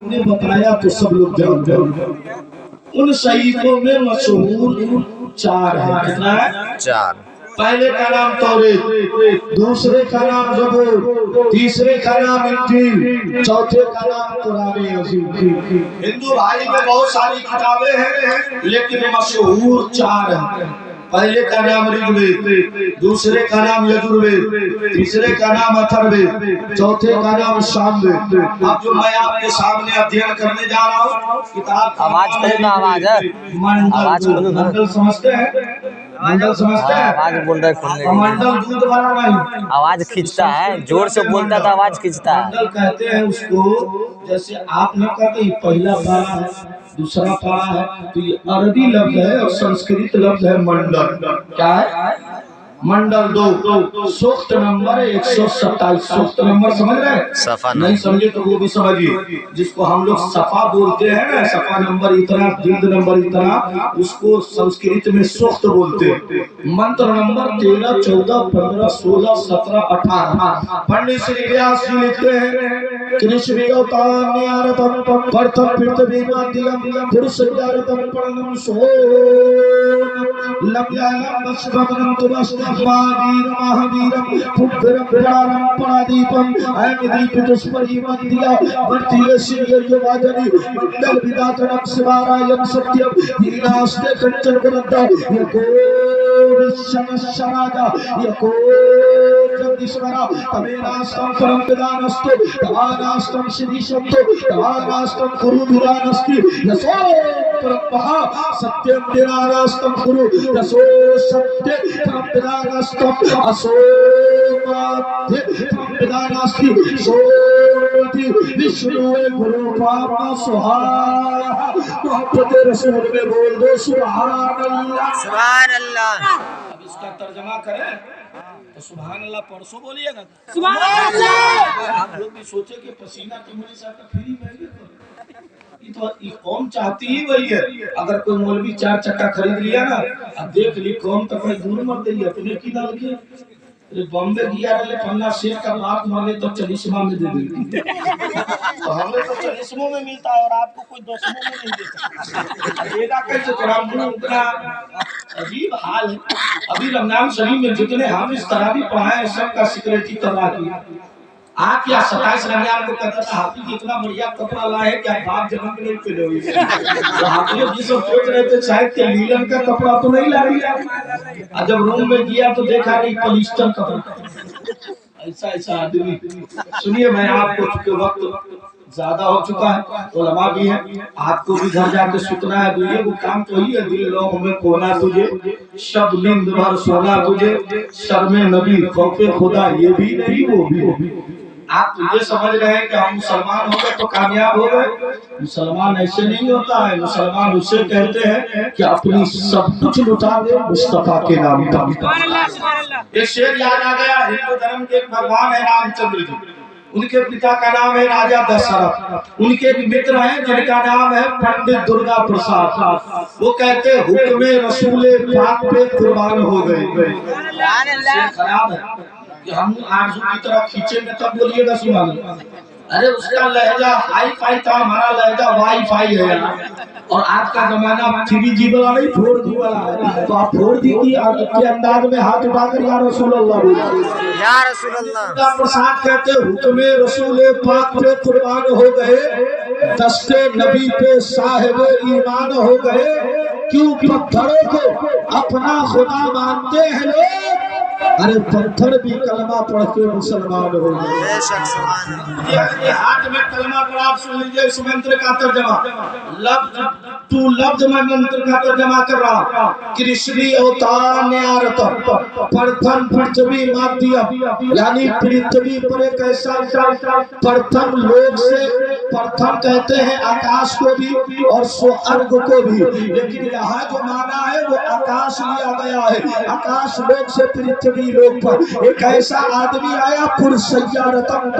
ने बताया तो सब लोग जानते हैं। उन सहीफों में मशहूर चार है। कितना है? चार। पहले का नाम तौरेत, दूसरे का नाम ज़बूर, तीसरे का नाम इंजील, चौथे का नाम कुरान अज़ीम। हिंदू भाई में बहुत सारी किताबें हैं, लेकिन मशहूर चार हैं। पहले का नाम ऋग्वेद, दूसरे का नाम यजुर्वेद, तीसरे का नाम अथर्ववेद, चौथे का नाम सामवेद। अब जो मैं आपके सामने अध्ययन करने जा रहा हूँ, किताब आवाज करो ना, आवाज मंडल समझते हैं? मंडल समझते हैं? आवाज बोल रहा है खोलने के मंडल दूध वाला नहीं, आवाज खींचता है, जोर से बोलता तो आवाज खींचता है। मंडल कहते हैं उसको, जैसे आप न कहते पहला पारा है, दूसरा पारा है, तो ये अरबी लफ्ज है और संस्कृत लफ्ज है मंडल। क्या है? मंडल दो, सूक्त नंबर 127। सूक्त नंबर समझ रहे हैं? सफा नहीं समझे तो वो भी समझिए। जिसको हम लोग सफा बोलते हैं ना, सफा नंबर इतना, जिल्द नंबर इतना, उसको संस्कृत में सूक्त बोलते हैं। मंत्र नंबर 13, 14, 15, 16, 17, 18। पंडित श्री व्यास जी लिखते हैं, कृष्ण अवतार ने आरतम प्रथम पृथ्वी माध्यम पुरुष जारतम परणम सो लम्यालम बस्वतनम तुमस्तम वीर महावीरम पुत्रम पुराणम परादीपम दीपितुष्परिमंदिया वर्तिले श्रीय वाजनी मंडल विदातनम शिवारायम सत्यम हीनास्ते कंचन वरदा यको विश्वशराजा यको जगदीश्वरा तमेनास्तम परम पिदानस्तु तवानास्तम श्री शब्दो तवानास्तम गुरु धुरानस्ति यसो परमः सत्यम विरारास्तम गुरु यसो सत्य परम पिदानस्तम असो माध्य परम पिदानस्ति सोति विष्णु गुरु पाप सुहा मोहब्बत रसूल में बोल दो सुभान अल्लाह। सुभान अल्लाह। अब इसका तर्जमा करें तो सुभान अल्लाह परसों बोलिएगा। सुभान अल्लाह। आप लोग भी सोचे कि पसीना की मौलवी साहब का फ्री में तो ये कौन चाहती ही वही है। अगर कोई मौलवी 4 चक्का खरीद लिया ना, अब देख ली कौन तक में दूर मर गई अपने की डाल के बॉम्बे गया रहे पन्ना शेर का बात माने तो 40वां में दे देती। तो हमें तो 40वां में मिलता है और आपको कोई 10वां में नहीं देता। देगा कैसे? तो उतना अजीब हाल है। अभी रमजान शरीफ में जितने हाफिज तरावी पढ़ाए सबका सिक्योरिटी करवा दिया। आप या 27 रमजान को कहता था हाफिज इतना बढ़िया कपड़ा लाए कि आप बाप जन्म में नहीं पहने हुए। तो हाफिज जी सब सोच रहे थे शायद के लीलन का कपड़ा तो नहीं ला लिया। और जब रूम में गया तो देखा कि पॉलिस्टर कपड़ा। ऐसा आदमी। सुनिए, मैं आपको चूंकि वक्त ज्यादा हो चुका है, उलमा भी है, आपको भी घर जाके सुतना है। तो ये वो काम तो ही है, दिल लोग में खोना तुझे, शब नींद भर सोना तुझे, शर्मे नबी खौफे खुदा ये भी नहीं वो भी। आप ये समझ रहे हैं कि हम मुसलमान हो गए तो कामयाब हो गए। मुसलमान ऐसे नहीं होता है। मुसलमान उसे कहते हैं कि अपनी सब कुछ लुटा दे मुस्तफा के नाम पर। एक शेर याद आ गया। हिंदू धर्म के एक भगवान है रामचंद्र जी, उनके पिता का नाम है राजा दशरथ। उनके एक मित्र हैं जिनका नाम है पंडित दुर्गा प्रसाद। वो कहते हुक्म रसूले पाक पे कुर्बान हो गए। खराब है कि हम आरज़ू की तरह खींचे में तब बोलिएगा सुभान अल्लाह। अरे उसका लहजा हाई फाई था, हमारा लहजा वाई फाई है। और आज का जमाना 3G वाला नहीं 4G वाला है। तो आप 4G के अंदाज में हाथ उठाकर या रसूल अल्लाह या रसूल अल्लाह। प्रसाद कहते हुक्म रसूल पाक पे कुर्बान हो गए, दस्ते नबी पे साहिब ईमान हो गए। क्यों पत्थरों को अपना खुदा मानते हैं लोग, अरे पत्थर भी कलमा पढ़ के मुसलमान हो गए। ये हाथ में कलमा पढ़, आप सुन लीजिए इस मंत्र का तर्जमा। लफ्ज टू लफ्ज में मंत्र का तर्जमा कर रहा हूँ। कृष्ण अवतार ने आरतम प्रथम पृथ्वी माध्यम, यानी पृथ्वी पर एक ऐसा प्रथम लोक से, प्रथम कहते हैं आकाश को भी और स्वर्ग को भी, लेकिन यहाँ जो माना है वो आकाश लिया गया है। आकाश लोक से पृथ्वी पृथ्वी लोक पर एक ऐसा आदमी आया पुरसय्यारतम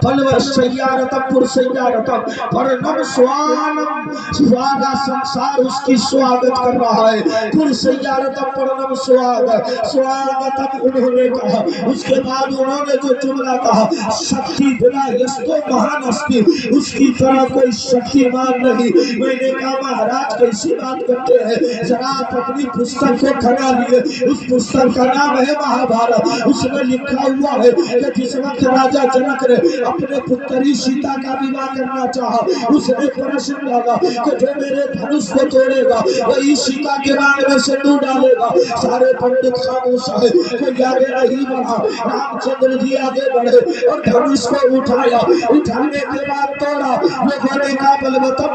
फलवसय्यारतम पुरसय्यारतम परनम स्वानम सारा संसार उसकी स्वागत कर रहा है। पुरसय्यारतम परनम स्वागतम उन्होंने कहा। उसके बाद उन्होंने जो जुमला कहा, शक्ति बिना यस्तो महान हस्ती उसकी तरह कोई शक्तिमान नहीं। मैंने कहा महाराज कैसी बात करते हैं, जरा आप अपनी पुस्तक को खड़ा लिए। उस पुस्तक का नाम है महाभारत। उसमें लिखा हुआ है कि जिस वक्त राजा जनक ने अपने पुत्री सीता का विवाह करना चाहा, उसने प्रश्न डाला कि जो मेरे धनुष को तोड़ेगा वही सीता के राग में सिंदूर डालेगा। सारे पंडित खामोश है, कोई आगे नहीं बढ़ा। रामचंद्र जी आगे बढ़े और धनुष को उठाया। उठाने के बाद तोड़ा। लोगों ने कहा बलवतम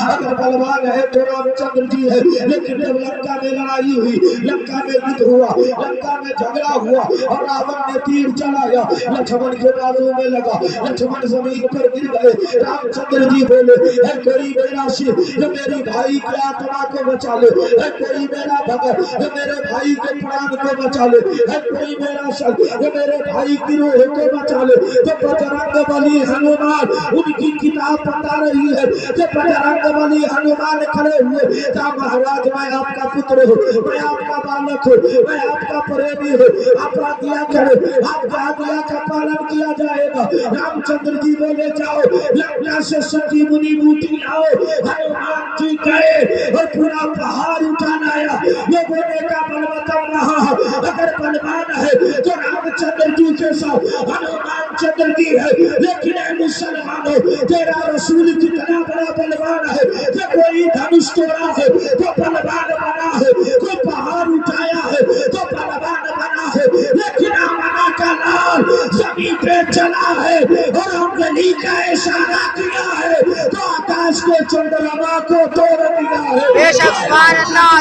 अगर बलवान है तो रामचंद्र जी है। लेकिन जब लंका में लड़ाई हुई, लंका में युद्ध हुआ, लंका में झगड़ा हुआ और रावण ने तीर चलाया, लक्ष्मण के बाजू में लगा, लक्ष्मण जमीन पर गिर गए। रामचंद्र जी बोले है कोई मेरा शिव जो मेरी भाई की आत्मा को बचा ले, है कोई मेरा भगत जो मेरे भाई के प्राण को बचा ले, है कोई मेरा शक जो मेरे भाई की रूह को बचा ले। तो बजरंग बली हनुमान उनकी किताब बता रही है कि बजरंग बली हनुमान खड़े हुए क्या महाराज मैं आपका पुत्र हूँ, मैं आपका बालक हूँ, मैं आपका प्रेमी हूँ, आप आज्ञा करें, आप आज्ञा का पालन किया जाएगा। रामचंद्र जी बोले जाओ लंका से सती मुनि बूटी लाओ। हनुमान जी गए और पूरा पहाड़ उठा लाया। लोगों ने कहा बलवतम रहा, अगर बलवान है तो रामचंद्र जी के साथ हनुमान चंद्र जी है। लेकिन मुसलमानों तेरा रसूल कितना बड़ा बलवान है कि कोई धनुष तोड़ा है तो बलवान बना है, कोई पहाड़ उठाया है तो बलवान बना है। लेकिन आमना का लाल जमीन पे चला है और उंगली का इशारा किया है तो आकाश के चंद्रमा को तोड़ दिया है। बेशक सुभान अल्लाह।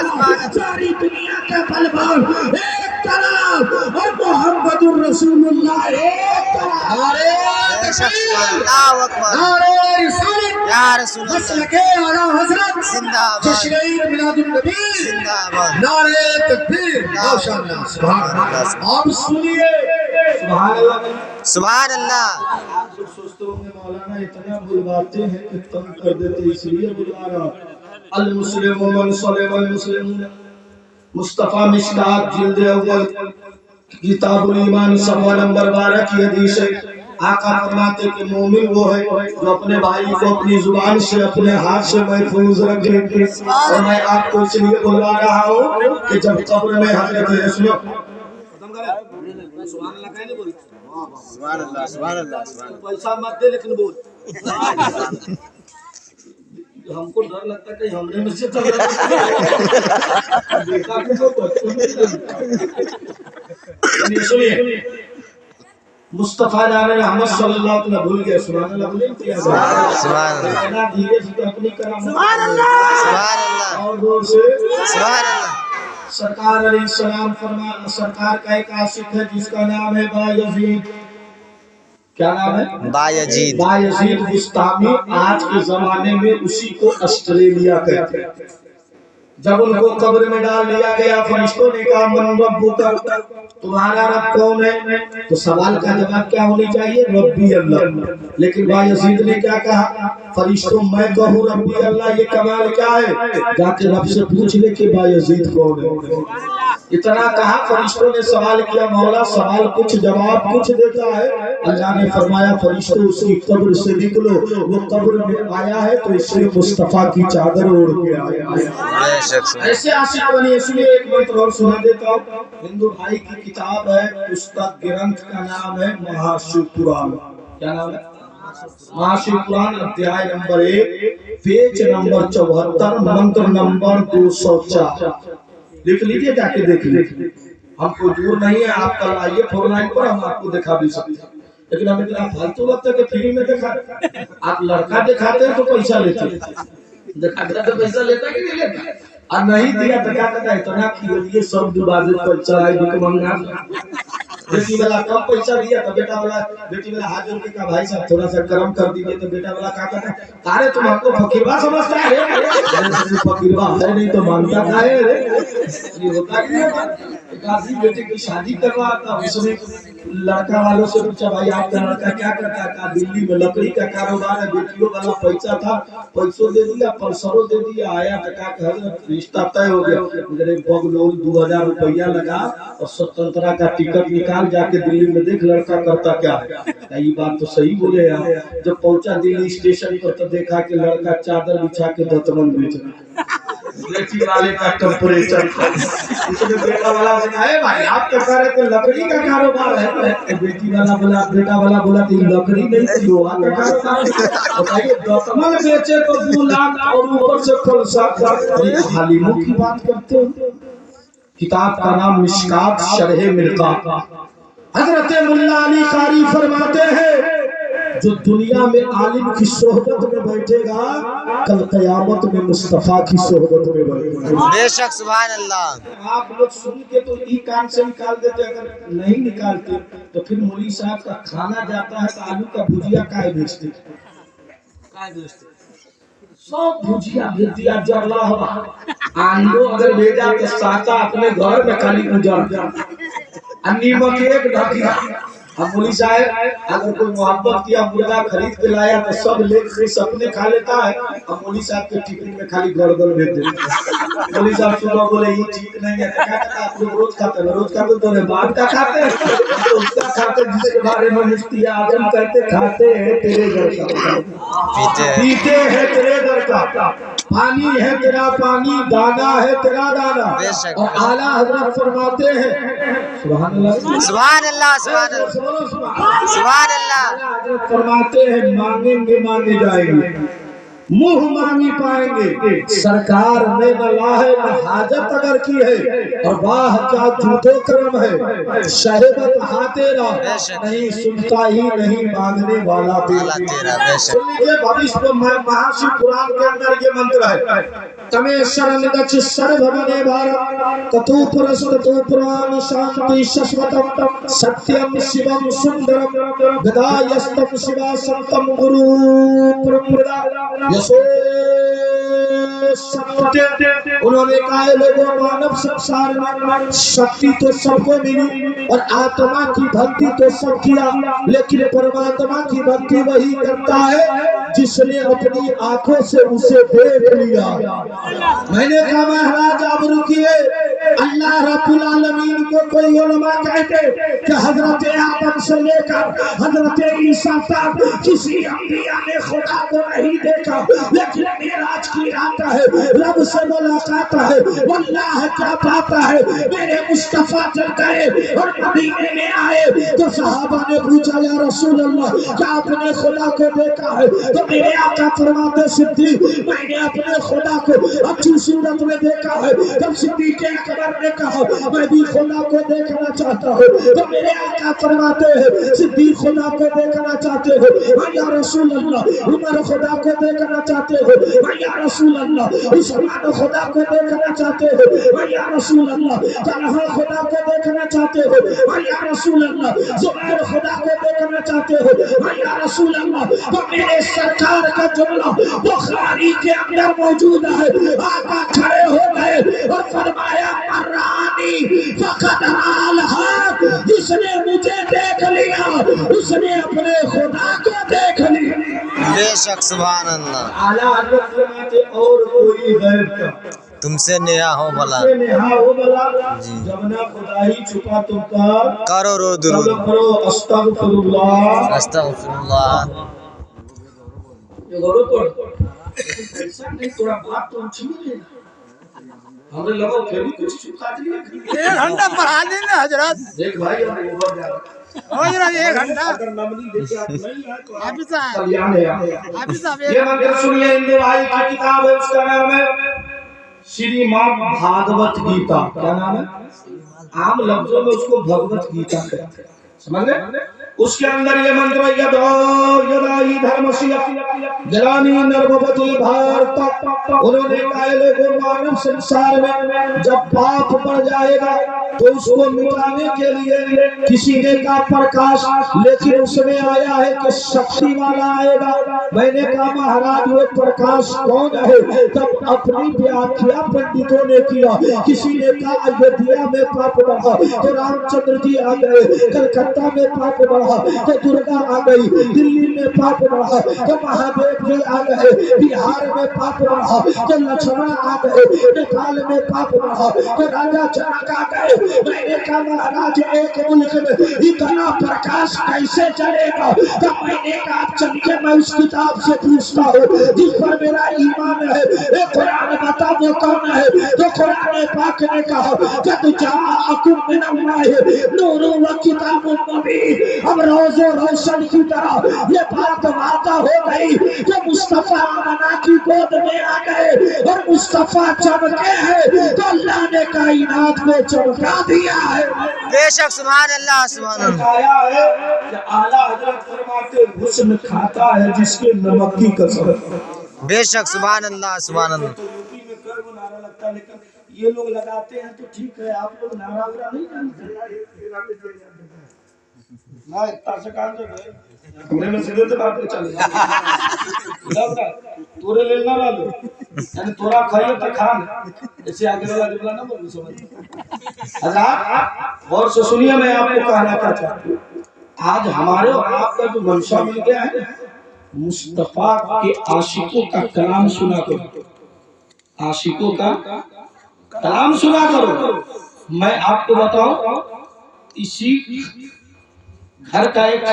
सारी दुनिया का बलवान एक तरफ और मोहम्मदुर रसूलुल्लाह एक तरफ। बेशक सुभान अल्लाह अकबर। या रसूल मसलके आला हजरत जिंदाबाद। जश्न मिलादुन नबी जिंदाबाद। नारे तकबीर माशाअल्लाह सुभान अल्लाह। आप सुनिए सुभान अल्लाह सुभान अल्लाह। आप लोग सोचते होंगे मौलाना इतना बुलवाते हैं कि तंग कर देते इसलिए बुलवा रहा। अल मुस्लिम मन सलेमल मुस्लिम मुस्तफा मिशकात जिल्द अव्वल किताबुल ईमान सफ़ा नंबर 12 की हदीस है। आका फरमाते कि मोमिन वो है जो अपने भाई को अपनी जुबान से अपने हाथ से महफूज रखे। और मैं आपको इसलिए बुलवा रहा हूँ कि जब कब्र में हजरत यीशु पैसा मत दे लेकिन बोल हमको डर लगता है कि हमने में से चल सुनिए मुस्तफा जाने रहमत सल्लल्लाहु अलैहि वसल्लम भूल गए। सुभान अल्लाह सुभान अल्लाह। धीरे से अपनी करम सुभान अल्लाह। और जोर से सुभान अल्लाह। सरकार अलैहिस्सलाम फरमा सरकार का एक आशिक है जिसका नाम है बायजीद। क्या नाम है? बायजीद। बायजीद बुस्तामी। आज के जमाने में उसी को ऑस्ट्रेलिया कहते हैं। जब उनको कब्र में डाल दिया गया, फरिश्तों ने कहा मन रब्बुका, तुम्हारा रब कौन है? तो सवाल का जवाब क्या होनी चाहिए? रब्बी अल्लाह। लेकिन बायजीद ने क्या कहा? फरिश्तों मैं कहूँ रब्बी अल्लाह, ये कमाल क्या है? जाके रब से पूछ ले कि बायजीद कौन है। इतना कहा, फरिश्तों ने सवाल किया, मौला सवाल कुछ जवाब कुछ देता है। अल्लाह ने फरमाया फरिश्तों उसकी कब्र से निकलो, वो कब्र में आया है तो इसलिए मुस्तफा की चादर ओढ़ के आया है। ऐसे आशिक बने। इसलिए एक मंत्र और सुना देता हूँ। हिंदू भाई की किताब है, पुस्तक ग्रंथ का नाम है महाशिव पुराण। क्या नाम है? महाशिव पुराण। अध्याय नंबर 1 पेज नंबर 74 मंत्र नंबर 204। लिख लीजिए, जाके देख लीजिए। हमको दूर नहीं है, आप कल आइए 4 लाइन पर, हम आपको दिखा भी सकते हैं। लेकिन हमें इतना फालतू लगता है कि फ्री में दिखा। आप लड़का दिखाते हैं तो पैसा लेते हैं, दिखाते तो पैसा लेता कि नहीं लेता? और नहीं दिया तो क्या कहता है इतना कि ये शब्द बाजे पर चढ़ाई भी मंगा बेटी वाला कम पैसा दिया तो बेटी वाला हाथ जोड़ के कहा भाई साहब थोड़ा सा कर्म कर दीजिए, तो बेटा वाला कहा कहता अरे तुम हमको फकीरवा समझता है? अरे फकीरवा है नहीं तो मानता क्या है रे? ये होता कि नहीं? एक आदमी बेटे की शादी करवा था, उसने लड़का वालों से पूछा भाई आपका लड़का क्या करता है? कहा दिल्ली में लकड़ी का कारोबार है। बेटियों वाला पैसा था, पैसों दे दिया, पल्सरों दे दिया, आया तो कहा रिश्ता तय हो गया। मेरे बगलोल 2000 रुपया लगा और स्वतंत्रता का टिकट निकाल जाके दिल्ली में देख लड़का करता क्या है। ये बात तो सही बोले यार। जब पहुंचा दिल्ली स्टेशन पर तो देखा कि लड़का चादर बिछा के दतमन बेच रहा, बेटी वाले का टेम्परेचर। इसने बेटा वाला बताया भाई आप तो कह रहे थे लकड़ी का कारोबार है, बेटी वाला बोला, बेटा वाला बोला कि लकड़ी नहीं तो लोहा का कारोबार है। बताइए दतमन बेचे तो 2 लाख और ऊपर से फलसा। हालिमों की बात करते हो। किताब का नाम मिशकात शरह मिरकात। हजरत मुल्ला अली कारी फरमाते हैं जो दुनिया में आलिम की सोहबत में बैठेगा कल कयामत में मुस्तफा की सोहबत में बैठेगा। बेशक सुभान अल्लाह। आप लोग सुन के तो ई कान से निकाल देते, अगर नहीं निकालते तो फिर मौलवी साहब का खाना जाता है तो आलू का भुजिया काहे बेचते? सब भुजिया भेज दिया जरला हुआ। आलू अगर भेजा तो साता अपने घर में खाली गुजर जा। नीमक एक ढकिया। अब मौलवी साहब अगर कोई मोहब्बत किया मुर्गा खरीद के लाया तो सब लेके सपने खा लेता है। अब मौलवी साहब के टिफिन में खाली गर्दन भेज देते हैं। मौलवी साहब सुबह बोले ये ठीक नहीं है, क्या कहता आप लोग रोज खाते हैं? रोज खाते तो बात का खाते हैं तो उसका खाते जिसके बारे में मुफ्ती आजम कहते खाते हैं तेरे घर का, पीते हैं तेरे घर का, पानी है तेरा पानी, दाना है तेरा दाना। और आला हजरत फरमाते हैं सुभान अल्लाह सुभान अल्लाह सुभान अल्लाह सुभान अल्लाह। हजरत फरमाते हैं मांगेंगे मांगे जाएंगे, मुंह मांगी पाएंगे। सरकार ने न लाहे न हाजत अगर की है और वाह क्या झूठो कर्म है। शहबत हाथेरा नहीं सुनता ही नहीं मांगने वाला तेरा। सुनिए भविष्य में महाशिव पुराण के अंदर ये मंत्र है तमे शरण गच्छ सर्वभवने भारत ततो पुरस्त तो पुराण शांति शाश्वतम सत्यम शिवम सुंदरम गदायस्तम शिवा संतम गुरु परमदा। उन्होंने कहा लोगों मानव संसार में शक्ति तो सबको मिली और आत्मा की भक्ति तो सब किया, लेकिन परमात्मा की भक्ति वही करता है जिसने अपनी आंखों से उसे देख लिया। मैंने कहा महाराज आप रुकिए, अल्लाह रब्बुल आलमीन को कोई उलमा कहते कि हजरत आदम से लेकर हजरत ईसा तक किसी अंबिया ने खुदा को नहीं देखा, लेकिन मेराज की रात है, रब से मुलाकात है, वल्लाह क्या बात है। मेरे मुस्तफा चल गए और मदीने में आए तो सहाबा ने पूछा या रसूल अल्लाह क्या आपने खुदा को देखा है? तो मेरे आका फरमाते सिद्दीक मैंने अपने खुदा को अच्छी सूरत में देखा है। तब सिद्दीक अकबर ने कहा मैं भी खुदा को देखना चाहता हूँ। तो मेरे आका फरमाते हैं सिद्दीक खुदा को देखना चाहते हो? या रसूल अल्लाह उमर खुदा को देखना चाहते हो? या रसूल अल्लाह उस्मान खुदा को देखना चाहते हो? या रसूल अल्लाह तलहा खुदा को देखना चाहते हो? या रसूल अल्लाह जुबैर खुदा को देखना चाहते हो? या रसूल अल्लाह तो मेरे सरकार का जुमला बुखारी के अंदर मौजूद है। आका खड़े हो गए और फरमाया अर्रानी फकद आलहा, जिसने मुझे देख लिया उसने अपने खुदा को देख लिया। बेशक सुभान अल्लाह। आला हजरत फरमाते और कोई गैब का तुमसे नेहा हो भला, नेहा हो भला जब ना खुदा ही छुपा तो करो रो दुरूद करो अस्तगफिरुल्लाह अस्तगफिरुल्लाह। ये गौरव पर ऐसा नहीं थोड़ा बात तो अच्छी नहीं है। हमने लगा फिर भी कुछ चुका दिया। 1 घंटा पढ़ा देना हजरत। देख भाई हम ओवर जा रहे हजरत 1 घंटा अगर नमनी देखे आप नहीं है तो हाफिज साहब कल्याण है। हाफिज साहब ये मंत्र सुनिए, हिंदू भाई की किताब है, उसका नाम है श्रीमद् भागवत गीता। क्या नाम है? आम लफ्जों में उसको भगवत गीता कहते हैं, समझ गए? उसके अंदर ये मंत्र यदाई धर्मस्य ग्लानि नर्मवति भारत। उन्होंने कहा लोगों मानव संसार में जब पाप बढ़ जाएगा तो उसको मिटाने के लिए किसी ने कहा प्रकाश, लेकिन उसमें आया है कि शक्ति वाला आएगा। मैंने कहा महाराज वो प्रकाश कौन है? तब अपनी व्याख्या पंडितों ने किया। किसी ने कहा अयोध्या में पाप बढ़ा तो रामचंद्र जी आ गए, कलकत्ता में पाप बढ़ा तो दुर्गा आ गई, दिल्ली में पाप बढ़ा तो महादेव जी आ गए, बिहार में पाप बढ़ा तो लक्ष्मण आ गए, नेपाल में पाप बढ़ा तो राजा जनक आ गए। मैंने कहा महाराज एक मुल्क में इतना प्रकाश कैसे चलेगा? तो मैंने कहा चलिए मैं उस किताब से पूछता हूँ जिस पर मेरा ईमान है, ये कुरान बता वो कौन है? तो कुरान पाक ने कहा जब जाअकुम मिनल्लाहि नूरुन व किताबुन मुबीन। अब रोजो रोशन की तरह ये बात वादा हो गई कि मुस्तफा आमना की गोद में आ गए और मुस्तफा चमके हैं तो अल्लाह ने कायनात को चमका दिया है। बेशक सुभान अल्लाह सुभान अल्लाह। आया है कि आला हजरत फरमाते हुस्न खाता है जिसके नमक की कसम। बेशक सुभान अल्लाह सुभान अल्लाह। तो यूपी में कर्व नारा लगता है, लेकिन ये लोग लगाते हैं तो ठीक है, आप लोग नारा वरा नहीं जानते ना। इतना से काम से हमने में सीधे से बात पे चले लगता तोरे ले ना वालो यानी तोरा खाइए तो खान ऐसे आगे वाला जुमला ना बोल समझ। हजरत और से सुनिए, मैं आपको कहना चाहता हूँ आज हमारे और आपका जो मंशा मिल गया है, मुस्तफा के आशिकों का कलाम सुना करो, आशिकों का कलाम सुना करो। मैं आपको बताऊं इसी घर का एक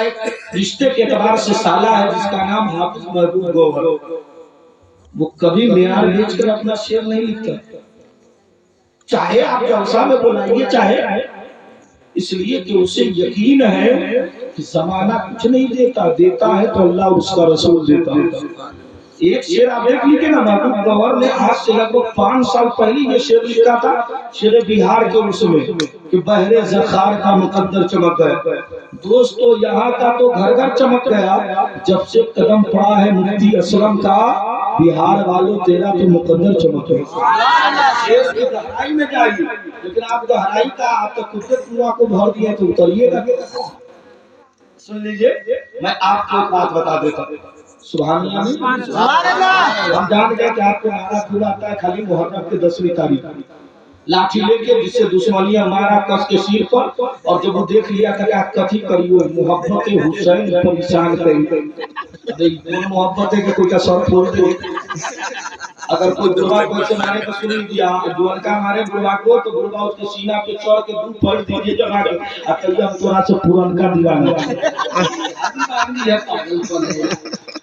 रिश्ते के एतबार से साला है जिसका नाम हाफिज महबूब गौहर। वो कभी मेयार बेचकर अपना शेर नहीं लिखता, चाहे आप जलसा में बुलाइए चाहे, इसलिए कि उसे यकीन है कि जमाना कुछ नहीं देता, देता है तो अल्लाह उसका रसूल देता है। एक शेर आप देख लीजिए ना, महबूब गौहर ने आज से लगभग 5 साल पहले ये शेर लिखा था, शेर बिहार के उसमें कि बहरे ज़खार का मुकद्दर चमक गया। दोस्तों यहाँ का तो घर घर चमक गया, जब से कदम पड़ा है मुफ्ती असलम का, बिहार वालों तेरा तो मुकद्दर चमक गया। शेर की गहराई में जाइए, लेकिन आप गहराई का आप तो खुद कुआं को भर दिए तो उतरिएगा। सुन लीजिए, मैं आपको एक बात बता देता हूँ। सुभान अल्लाह। हम जान गए कि आपको नारा पूरा आता है खाली मुहर्रम के 10वीं तारीख लाठी लेके जिससे दुश्मनियां मारा कस के सिर पर, और जब वो देख लिया था कथी करियो मोहब्बत हुसैन परेशान करी। अरे कौन मोहब्बत है कि कोई का सर फोड़ दे? अगर कोई बुढ़वा कोई से मारे तो सुन दिया, जुअनका मारे बुढ़वा को तो बुढ़वा उसके सीना पे चढ़ के दूर पड़ दीजिए जमा के अतैया हम तोरा से पुरनका दीवाना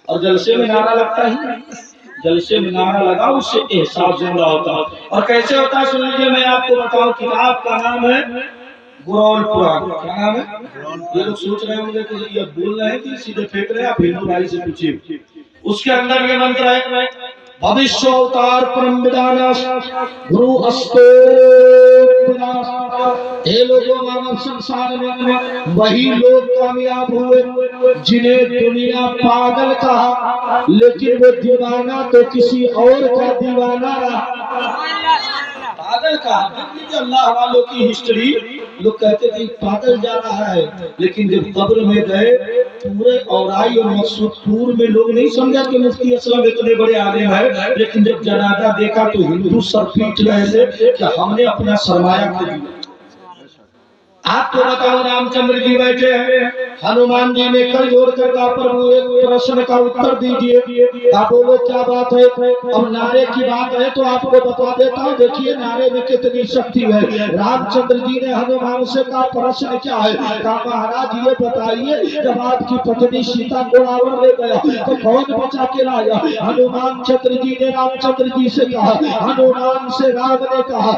और जलसे में नारा लगता है, जलसे में नारा लगा उससे एहसास जिंदा होता है। और कैसे होता है सुन लीजिए, मैं आपको बताऊं, किताब का नाम है गुरौल पुराण। क्या नाम है? ये लोग सोच रहे होंगे कि ये बोल रहे हैं कि सीधे फेंक रहे हैं, आप हिंदू भाई से पूछिए। उसके अंदर ये मंत्र है भविष्य अवतार परम विदानाश गुरु अस्तो। ये लोगों मानव संसार में वही लोग कामयाब हुए जिन्हें दुनिया पागल कहा, लेकिन वो दीवाना तो किसी और का दीवाना रहा। पागल कहा, देख लीजिए अल्लाह वालों की हिस्ट्री, लोग कहते थे पागल जा रहा है, लेकिन जब कब्र में गए पूरे औराई और मकसूदपुर में लोग नहीं समझा कि मुफ्ती असलम इतने बड़े आलिम है, लेकिन जब जनाजा देखा तो हिंदू सर पीट रहे थे कि हमने अपना सरमाया खो दिया। आपको बताओ रामचंद्र जी बैठे हैं, हनुमान जी ने कर जोड़ कर कहा प्रभु एक प्रश्न का उत्तर दीजिए। आप बोलो क्या बात है? अब नारे की बात है तो आपको बता देता हूँ, देखिए नारे में कितनी शक्ति है। रामचंद्र जी ने हनुमान से कहा प्रश्न क्या है? कहा महाराज ये बताइए जब आपकी पत्नी सीता को रावण ले गया तो कौन बचा के लाया? हनुमान चंद्र जी ने रामचंद्र जी से कहा, हनुमान से राम ने कहा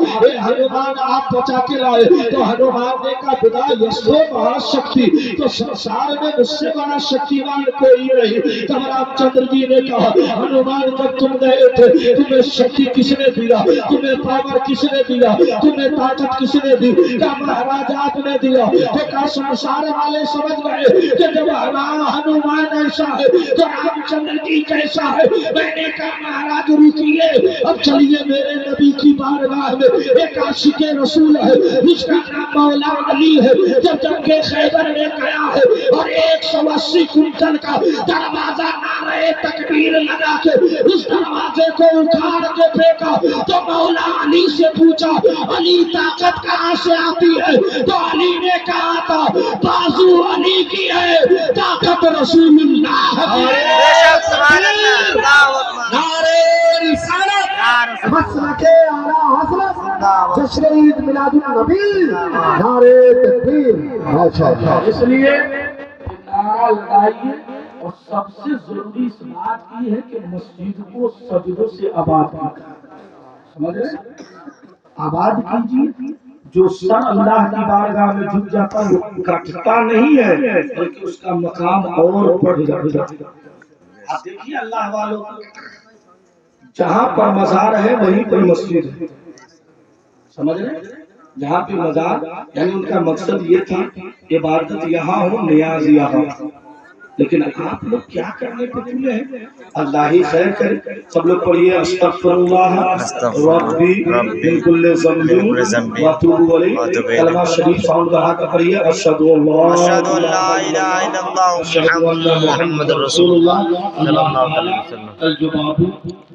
हनुमान आप बचा के लाए, तो हनुमान ने का पिता यशो महाशक्ति, तो संसार में मुझसे बड़ा शक्तिमान कोई नहीं। तब रामचंद्र जी ने कहा, हनुमान जब तुम गए थे तुम्हें शक्ति किसने दिया, तुम्हें पावर किसने दिया, तुम्हें ताकत किसने दी? क्या महाराज आपने दिया? तो क्या संसार वाले समझ गए कि जब हनुमान ऐसा है तो रामचंद्र जी कैसा है? मैंने कहा महाराज रुकिए, अब चलिए मेरे नबी की बारगाह में। एक आशिक रसूल है, उसका नाम मौला अली है। जब जंगे खैबर में गया है और 180 कुंटल का दरवाजा नारे तकबीर लगा के उस दरवाजे को उखाड़ के फेंका, तो मौला अली से पूछा, अली ताकत कहाँ से आती है? तो अली ने कहा था, बाजू अली की है, ताकत रसूलुल्लाह की है। बेशक सुभान अल्लाह, अल्लाहु अकबर। नारे रिसालत, मसलके आला हज़रत, जश्न ईद मिलादुन नबी, नारे तकबीर। अच्छा, इसलिए नारा लगाइए। और सबसे जरूरी इस बात की है कि मस्जिद को सजदों से आबाद कीजिए। समझ रहे? आबाद कीजिए। जो सर अल्लाह की बारगाह में झुक जाता है वो घटता नहीं है, बल्कि उसका मकाम और बढ़ जाता है। आप देखिए अल्लाह वालों, जहाँ पर मजार है वहीं पर मस्जिद है। समझ रहे? जहाँ पे मजार, यानी उनका मकसद ये था इबादत यहाँ हो, नियाज यहाँ। लेकिन आप लोग क्या करने पे तुले हैं? अल्लाह ही खैर करे। सब लोग पढ़िए, अस्तगफिरुल्लाह रब्बी मिन कुल्लि ज़ंबिन व अतूबु अलैहि। कलमा शरीफ साउंड बढ़ा कर पढ़िए, अशहदु अल्ला इलाहा इल्लल्लाह मुहम्मदुर रसूलुल्लाह सल्लल्लाहु अलैहि वसल्लम।